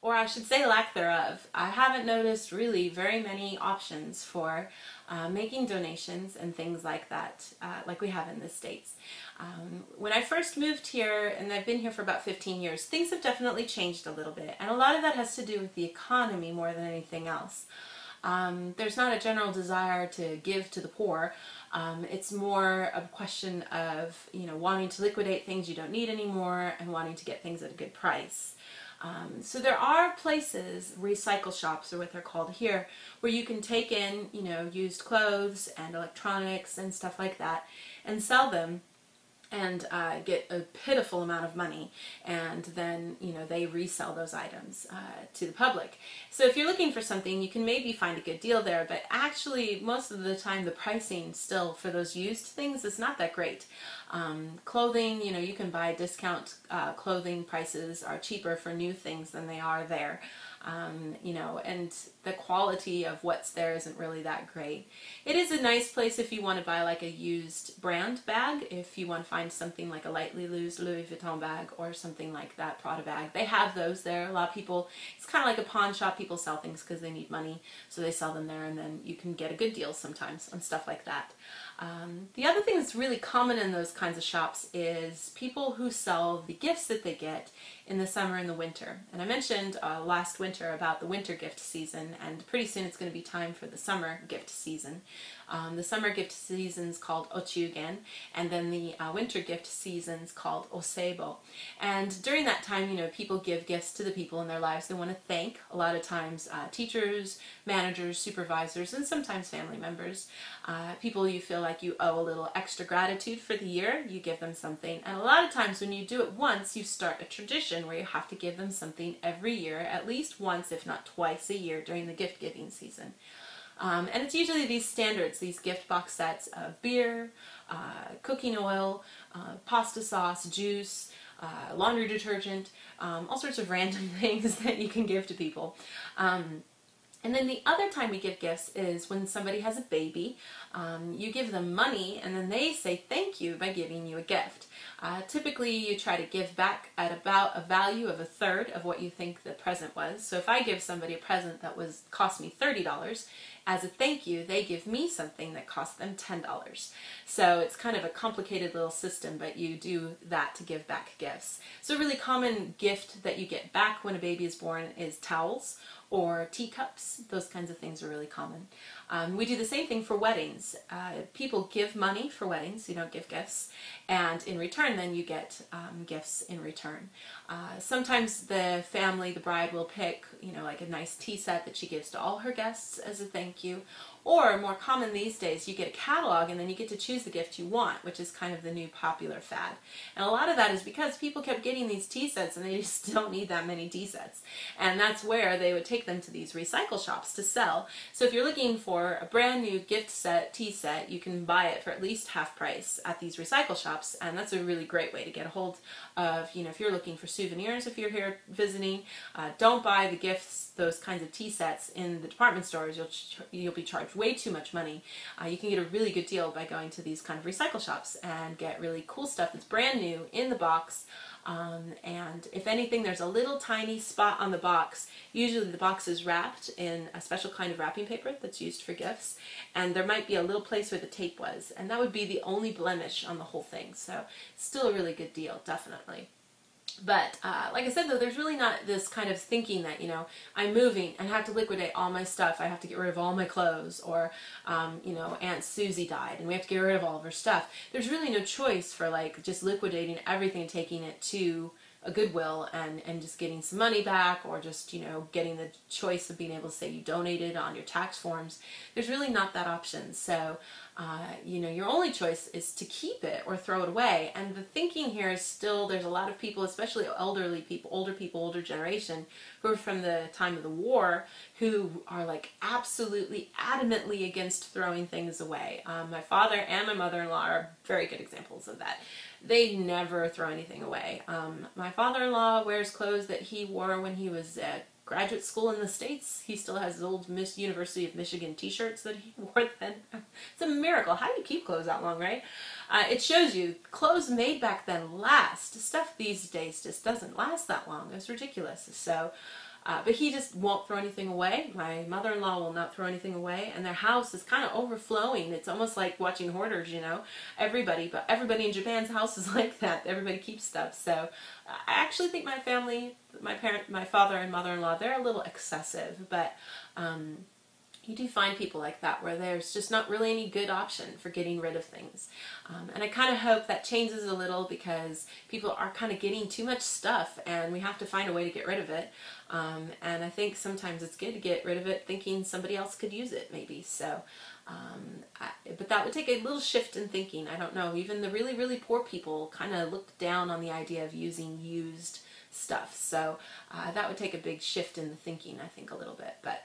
or I should say lack thereof. I haven't noticed really very many options for making donations and things like that, like we have in the States. When I first moved here, and I've been here for about 15 years, things have definitely changed a little bit, and a lot of that has to do with the economy more than anything else. There's not a general desire to give to the poor. It's more a question of, wanting to liquidate things you don't need anymore and wanting to get things at a good price. So there are places, recycle shops are what they're called here, where you can take in, used clothes and electronics and stuff like that and sell them and get a pitiful amount of money, and then they resell those items to the public. So if you're looking for something, you can maybe find a good deal there, but actually most of the time the pricing still for those used things is not that great. Clothing, you can buy discount clothing. Prices are cheaper for new things than they are there. And the quality of what's there isn't really that great. It is a nice place if you want to buy like a used brand bag, if you want to find something like a lightly used Louis Vuitton bag or something like that, Prada bag. They have those there. A lot of people, it's kind of like a pawn shop. People sell things because they need money, so they sell them there, and then you can get a good deal sometimes on stuff like that. The other thing that's really common in those kinds of shops is people who sell the gifts that they get in the summer and the winter. And I mentioned last winter about the winter gift season, and pretty soon it's going to be time for the summer gift season. The summer gift season's called Ochugen, and then the winter gift season's called Osebo. And during that time, people give gifts to the people in their lives they want to thank. A lot of times teachers, managers, supervisors, and sometimes family members. People you feel like you owe a little extra gratitude for the year, you give them something. And a lot of times when you do it once, you start a tradition where you have to give them something every year, at least once, if not twice a year during the gift giving season. And it's usually these standards, these gift box sets of beer, cooking oil, pasta sauce, juice, laundry detergent, all sorts of random things that you can give to people. And then the other time we give gifts is when somebody has a baby. You give them money, and then they say thank you by giving you a gift. Typically you try to give back at about a value of a third of what you think the present was. So if I give somebody a present that cost me $30, as a thank you, they give me something that cost them $10. So it's kind of a complicated little system, but you do that to give back gifts. So a really common gift that you get back when a baby is born is towels or teacups. Those kinds of things are really common. We do the same thing for weddings. People give money for weddings, you don't give gifts, and in return then you get gifts in return. Sometimes the family, the bride, will pick, like a nice tea set that she gives to all her guests as a thank you. Or more common these days, you get a catalog and then you get to choose the gift you want, which is kind of the new popular fad. And a lot of that is because people kept getting these tea sets and they just don't need that many tea sets. And that's where they would take them to these recycle shops to sell. So if you're looking for a brand new gift set, tea set, you can buy it for at least half price at these recycle shops. And that's a really great way to get a hold of, if you're looking for souvenirs, if you're here visiting, don't buy the gifts, those kinds of tea sets in the department stores. You'll be charged way too much money. You can get a really good deal by going to these kind of recycle shops and get really cool stuff that's brand new in the box. And if anything, there's a little tiny spot on the box. Usually the box is wrapped in a special kind of wrapping paper that's used for gifts, and there might be a little place where the tape was, and that would be the only blemish on the whole thing. So it's still a really good deal, definitely. But like I said, though, there's really not this kind of thinking that, I'm moving and have to liquidate all my stuff. I have to get rid of all my clothes, or, Aunt Susie died and we have to get rid of all of her stuff. There's really no choice for like just liquidating everything, taking it to a Goodwill and just getting some money back, or just, getting the choice of being able to say you donated on your tax forms. There's really not that option. So, your only choice is to keep it or throw it away. And the thinking here is still, there's a lot of people, especially elderly people, older generation, who are from the time of the war, who are like absolutely adamantly against throwing things away. My father and my mother-in-law are very good examples of that. They never throw anything away. My father-in-law wears clothes that he wore when he was at graduate school in the States. He still has his old Miss University of Michigan t-shirts that he wore then. It's a miracle. How do you keep clothes that long, right? It shows you clothes made back then last. Stuff these days just doesn't last that long. It's ridiculous. So But he just won't throw anything away. My mother-in-law will not throw anything away, and their house is kind of overflowing. It's almost like watching hoarders, you know. But everybody in Japan's house is like that. Everybody keeps stuff. So I actually think my family, my father and mother-in-law, they're a little excessive, but you do find people like that where there's just not really any good option for getting rid of things. And I kind of hope that changes a little, because people are kind of getting too much stuff and we have to find a way to get rid of it. And I think sometimes it's good to get rid of it thinking somebody else could use it maybe. So, but that would take a little shift in thinking. I don't know, even the really, really poor people kind of look down on the idea of using used stuff. So that would take a big shift in the thinking, I think, a little bit. But